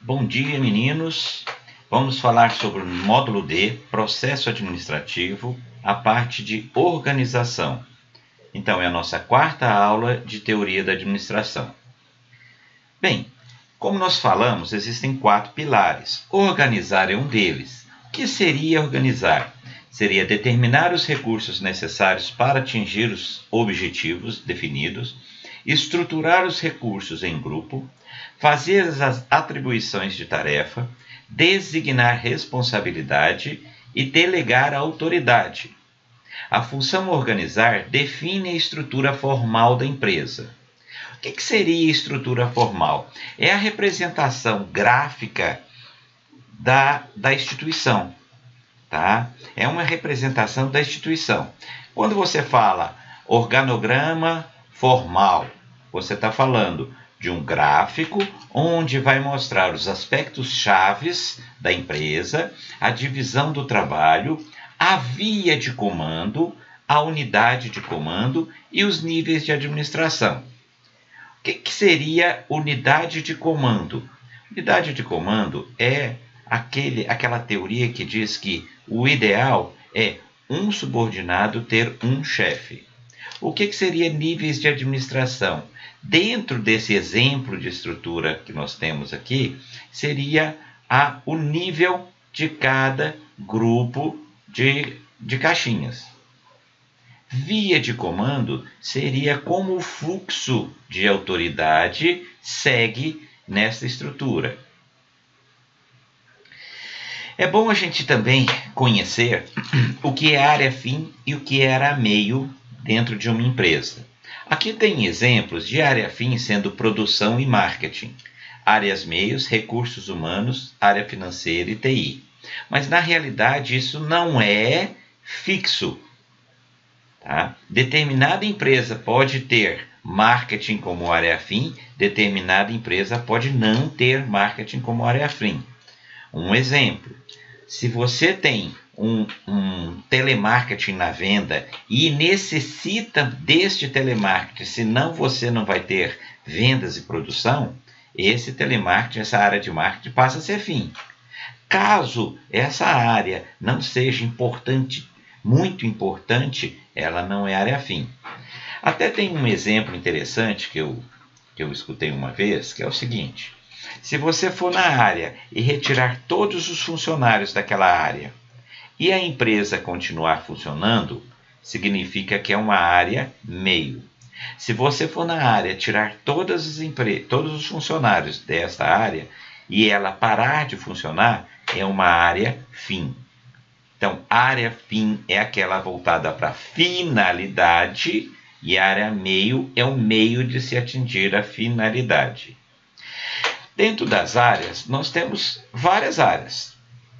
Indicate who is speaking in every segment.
Speaker 1: Bom dia, meninos. Vamos falar sobre o módulo D, processo administrativo, a parte de organização. Então, é a nossa quarta aula de teoria da administração. Bem, como nós falamos, existem 4 pilares. Organizar é um deles. O que seria organizar? Seria determinar os recursos necessários para atingir os objetivos definidos, estruturar os recursos em grupo, fazer as atribuições de tarefa, designar responsabilidade e delegar a autoridade. A função organizar define a estrutura formal da empresa. O que seria estrutura formal? É a representação gráfica da instituição. Tá? É uma representação da instituição. Quando você fala organograma formal, você está falando de um gráfico onde vai mostrar os aspectos chaves da empresa, a divisão do trabalho, a via de comando, a unidade de comando e os níveis de administração. O que seria unidade de comando? Unidade de comando é aquela teoria que diz que o ideal é um subordinado ter um chefe. O que seria níveis de administração? Dentro desse exemplo de estrutura que nós temos aqui, seria o nível de cada grupo de caixinhas. Via de comando seria como o fluxo de autoridade segue nessa estrutura. É bom a gente também conhecer o que é área fim e o que é área meio dentro de uma empresa. Aqui tem exemplos de área fim sendo produção e marketing, áreas meios, recursos humanos, área financeira e TI. Mas na realidade isso não é fixo. Tá? Determinada empresa pode ter marketing como área fim, determinada empresa pode não ter marketing como área fim. Um exemplo, se você tem um telemarketing na venda e necessita deste telemarketing, senão você não vai ter vendas e produção, esse telemarketing, essa área de marketing passa a ser fim. Caso essa área não seja importante, muito importante, ela não é área fim. Até tem um exemplo interessante que eu escutei uma vez, que é o seguinte: se você for na área e retirar todos os funcionários daquela área e a empresa continuar funcionando, significa que é uma área meio. Se você for na área tirar todos os funcionários desta área e ela parar de funcionar, é uma área fim. Então, área fim é aquela voltada para finalidade e área meio é o meio de se atingir a finalidade. Dentro das áreas, nós temos várias áreas.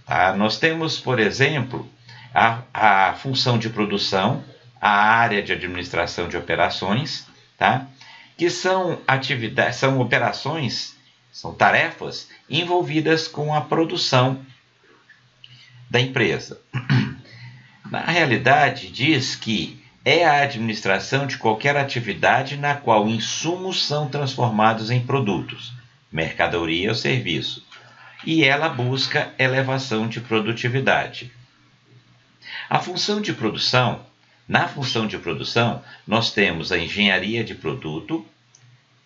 Speaker 1: Tá? Nós temos, por exemplo, a função de produção, a área de administração de operações, tá? Que são atividades, são operações, são tarefas envolvidas com a produção da empresa. Na realidade, diz que é a administração de qualquer atividade na qual insumos são transformados em produtos, mercadoria ou serviço, e ela busca elevação de produtividade. A função de produção, na função de produção, nós temos a engenharia de produto,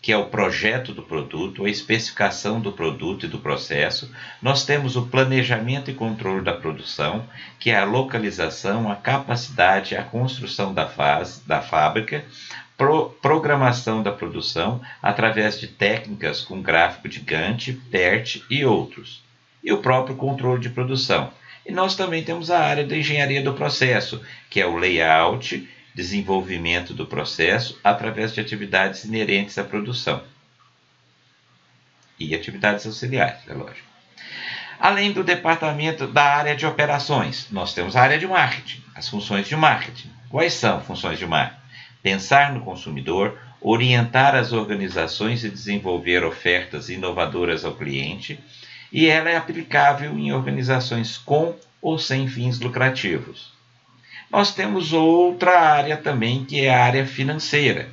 Speaker 1: que é o projeto do produto, a especificação do produto e do processo. Nós temos o planejamento e controle da produção, que é a localização, a capacidade, a construção da fábrica, programação da produção através de técnicas com gráfico de Gantt, PERT e outros, e o próprio controle de produção. E nós também temos a área da engenharia do processo, que é o layout, desenvolvimento do processo através de atividades inerentes à produção e atividades auxiliares, é lógico. Além do departamento da área de operações, nós temos a área de marketing, as funções de marketing. Quais são funções de marketing? Pensar no consumidor, orientar as organizações e desenvolver ofertas inovadoras ao cliente, e ela é aplicável em organizações com ou sem fins lucrativos. Nós temos outra área também, que é a área financeira.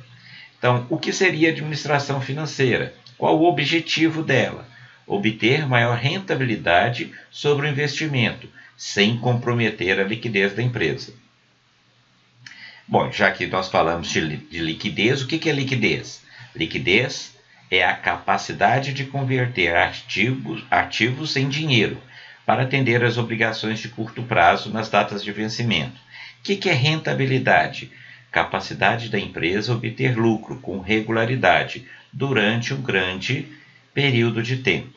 Speaker 1: Então, o que seria administração financeira? Qual o objetivo dela? obter maior rentabilidade sobre o investimento, sem comprometer a liquidez da empresa. Bom, já que nós falamos de liquidez, o que é liquidez? Liquidez é a capacidade de converter ativos em dinheiro para atender às obrigações de curto prazo nas datas de vencimento. O que é rentabilidade? Capacidade da empresa obter lucro com regularidade durante um grande período de tempo.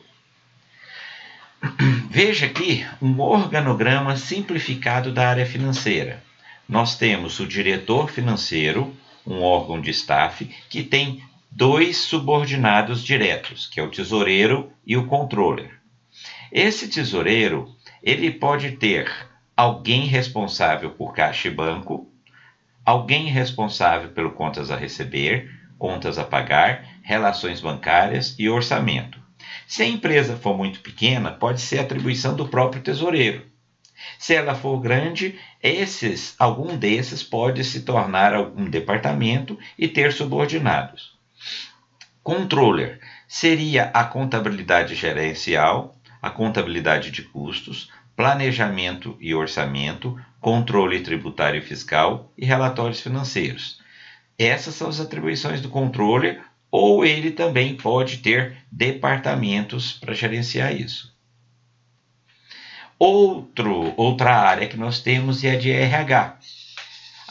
Speaker 1: Veja aqui um organograma simplificado da área financeira. Nós temos o diretor financeiro, um órgão de staff, que tem 2 subordinados diretos, que é o tesoureiro e o controller. Esse tesoureiro, ele pode ter alguém responsável por caixa e banco, alguém responsável por contas a receber, contas a pagar, relações bancárias e orçamento. Se a empresa for muito pequena, pode ser atribuição do próprio tesoureiro. Se ela for grande, algum desses pode se tornar algum departamento e ter subordinados. Controller seria a contabilidade gerencial, a contabilidade de custos, planejamento e orçamento, controle tributário e fiscal e relatórios financeiros. Essas são as atribuições do controller, ou ele também pode ter departamentos para gerenciar isso. Outra área que nós temos é a de RH.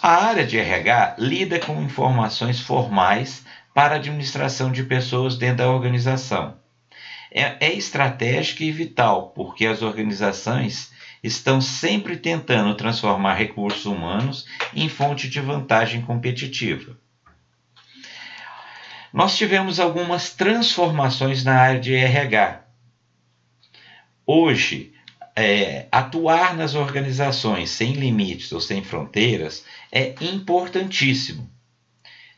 Speaker 1: A área de RH lida com informações formais para a administração de pessoas dentro da organização. É estratégica e vital, porque as organizações estão sempre tentando transformar recursos humanos em fonte de vantagem competitiva. Nós tivemos algumas transformações na área de RH. Hoje, atuar nas organizações sem limites ou sem fronteiras é importantíssimo.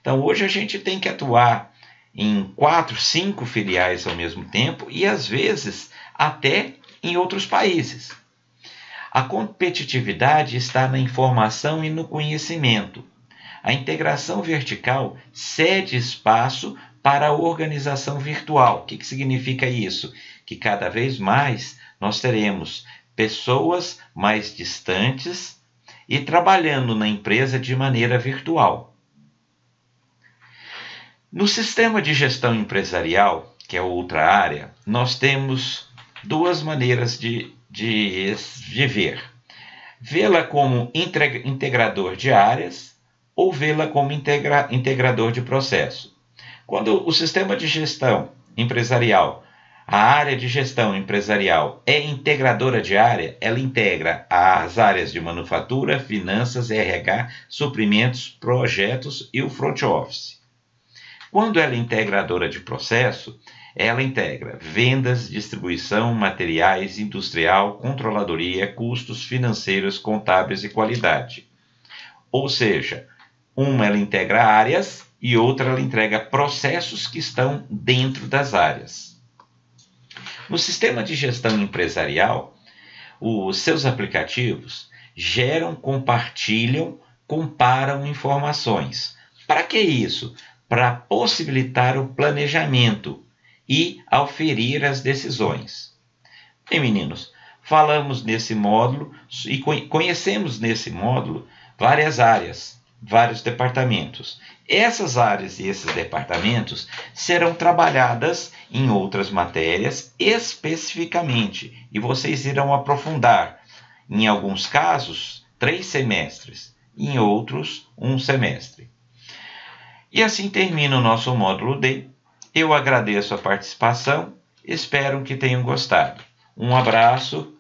Speaker 1: Então, hoje a gente tem que atuar em 4, 5 filiais ao mesmo tempo e, às vezes, até em outros países. A competitividade está na informação e no conhecimento. A integração vertical cede espaço para a organização virtual. O que significa isso? Que cada vez mais nós teremos pessoas mais distantes e trabalhando na empresa de maneira virtual. No sistema de gestão empresarial, que é outra área, nós temos 2 maneiras de ver. Vê-la como integrador de áreas ou vê-la como integrador de processo. Quando o sistema de gestão empresarial, a área de gestão empresarial é integradora de área, ela integra as áreas de manufatura, finanças, RH, suprimentos, projetos e o front office. Quando ela é integradora de processo, ela integra vendas, distribuição, materiais, industrial, controladoria, custos financeiros, contábeis e qualidade. Ou seja, uma ela integra áreas e outra ela entrega processos que estão dentro das áreas. No sistema de gestão empresarial, os seus aplicativos geram, compartilham, comparam informações. Para que isso? Para possibilitar o planejamento e auferir as decisões. Bem, meninos, falamos nesse módulo e conhecemos nesse módulo várias áreas, vários departamentos. Essas áreas e esses departamentos serão trabalhadas em outras matérias especificamente e vocês irão aprofundar, em alguns casos, 3 semestres, em outros, 1 semestre. E assim termina o nosso módulo D. Eu agradeço a participação, espero que tenham gostado. Um abraço